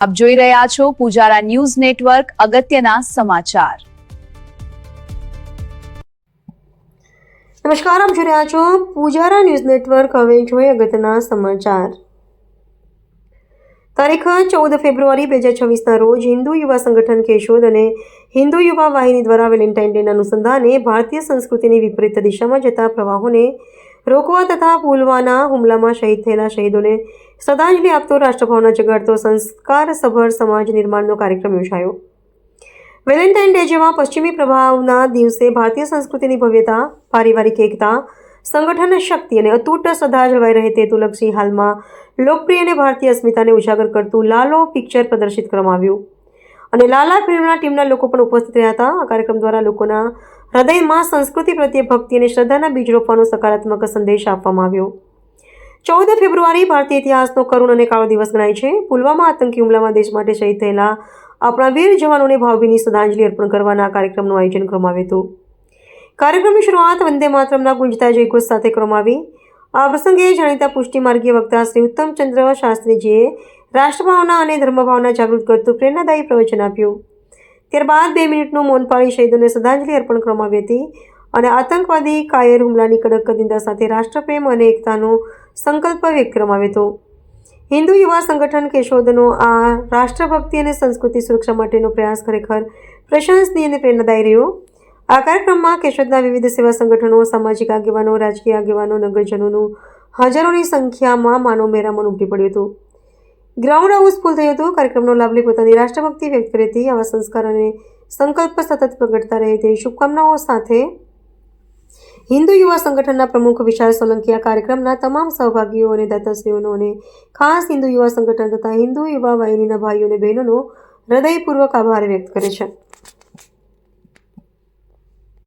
આપ જોઈ રહ્યા છો પૂજારા ન્યૂઝ નેટવર્ક અગત્યના સમાચાર। નમસ્કાર, આપ જોઈ રહ્યા છો પૂજારા ન્યૂઝ નેટવર્ક। હવે જોઈએ અગત્યના સમાચાર। તારીખ 14 ફેબ્રુઆરી 2026ના રોજ હિન્દુ યુવા સંગઠન કેશોદ અને હિન્દુ યુવા વાહિની દ્વારા વેલેન્ટાઇન ડેના અનુસંધાને ભારતીય સંસ્કૃતિની વિપરીત દિશામાં જતા પ્રવાહોને રોકવા તથા પુલવાના હુમલામાં શહીદ થયેલા શહીદોને શ્રદ્ધાંજલિ આપતો રાષ્ટ્રભાવના જગાડતો સંસ્કારસભર સમાજ નિર્માણનો કાર્યક્રમ યોજાયો। વેલેન્ટાઇન ડે જેવા પશ્ચિમી પ્રભાવના દિવસે ભારતીય સંસ્કૃતિની ભવ્યતા, પારિવારિક એકતા, સંગઠન શક્તિ અને અતૂટ શ્રદ્ધા જળવાઈ રહે તે હેતુલક્ષી હાલમાં લોકપ્રિય અને ભારતીય અસ્મિતાને ઉજાગર કરતું લાલો પિક્ચર પ્રદર્શિત કરવામાં આવ્યું અને લાલા ફિલ્મના ટીમના લોકો પણ ઉપસ્થિત રહ્યા હતા। આ કાર્યક્રમ દ્વારા લોકોના હૃદયમાં સંસ્કૃતિ પ્રત્યે ભક્તિ અને શ્રદ્ધાના બીજ રોપવાનો સકારાત્મક સંદેશ આપવામાં આવ્યો। 14 ફેબ્રુઆરી ભારતીય ઇતિહાસનો કરુણ અને કાળો દિવસ ગણાય છે। પુલવામા આતંકી હુમલામાં દેશ માટે શહીદ થયેલા આપણા વીર જવાનોને ભાવભીની શ્રદ્ધાંજલિ અર્પણ કરવાના આ કાર્યક્રમનું આયોજન કરવામાં આવ્યું હતું। કાર્યક્રમની શરૂઆત વંદે માતરમના ગુંજતા જયઘોષ સાથે કરવામાં આવી। આ પ્રસંગે જાણીતા પુષ્ટિ માર્ગીય વક્તા શ્રી ઉત્તમચંદ્ર શાસ્ત્રીજીએ રાષ્ટ્રભાવના અને ધર્મભાવના જાગૃત કરતું પ્રેરણાદાયી પ્રવચન આપ્યું। ત્યારબાદ 2 મિનિટનું મૌન પાળી શહીદોને શ્રદ્ધાંજલિ અર્પણ કરવામાં આવી હતી અને આતંકવાદી કાયર હુમલાની કડક નિંદા સાથે રાષ્ટ્રપ્રેમ અને એકતાનો સંકલ્પ વ્યક્ત કરવામાં આવ્યો હતો। હિન્દુ યુવા સંગઠન કેશોદનો આ રાષ્ટ્રભક્તિ અને સંસ્કૃતિ સુરક્ષા માટેનો પ્રયાસ ખરેખર પ્રશંસનીય અને પ્રેરણાદાયી રહ્યો। આ કાર્યક્રમમાં કેશોદના વિવિધ સેવા સંગઠનો, સામાજિક આગેવાનો, રાજકીય આગેવાનો, નગરજનોનું હજારોની સંખ્યામાં માનવ મહેરામણ ઉમટી પડ્યું હતું। ગ્રાઉન્ડ હાઉસ ફૂલ થયું હતું। કાર્યક્રમનો લાભ લઈ પોતાની રાષ્ટ્રભક્તિ વ્યક્ત કરી હતી। આવા સંસ્કાર અને સંકલ્પ સતત પ્રગટતા રહે તેવી શુભકામનાઓ સાથે હિન્દુ યુવા સંગઠનના પ્રમુખ વિશાલ સોલંકી આ કાર્યક્રમના તમામ સહભાગીઓ અને દાતાશ્રીઓનો અને ખાસ હિન્દુ યુવા સંગઠન તથા હિન્દુ યુવા વાહિનીના ભાઈઓ અને બહેનોનો હૃદયપૂર્વક આભાર વ્યક્ત કરે છે।